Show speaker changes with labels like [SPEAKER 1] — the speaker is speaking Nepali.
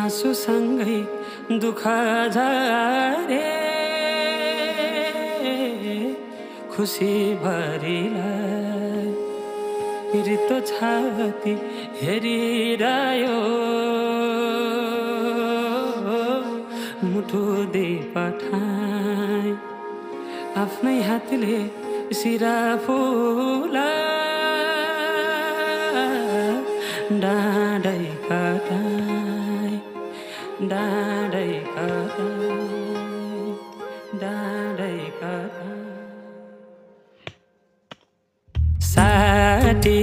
[SPEAKER 1] आँसुसँगै दुःख झरे खुसी भरिलाई रित्तो छाती हेरिरह्यो मुटु दे पठाए आफ्नै हातले सिरा फुला डाँडै कटाए डाँडै कटाए डाँडै कटाए साटी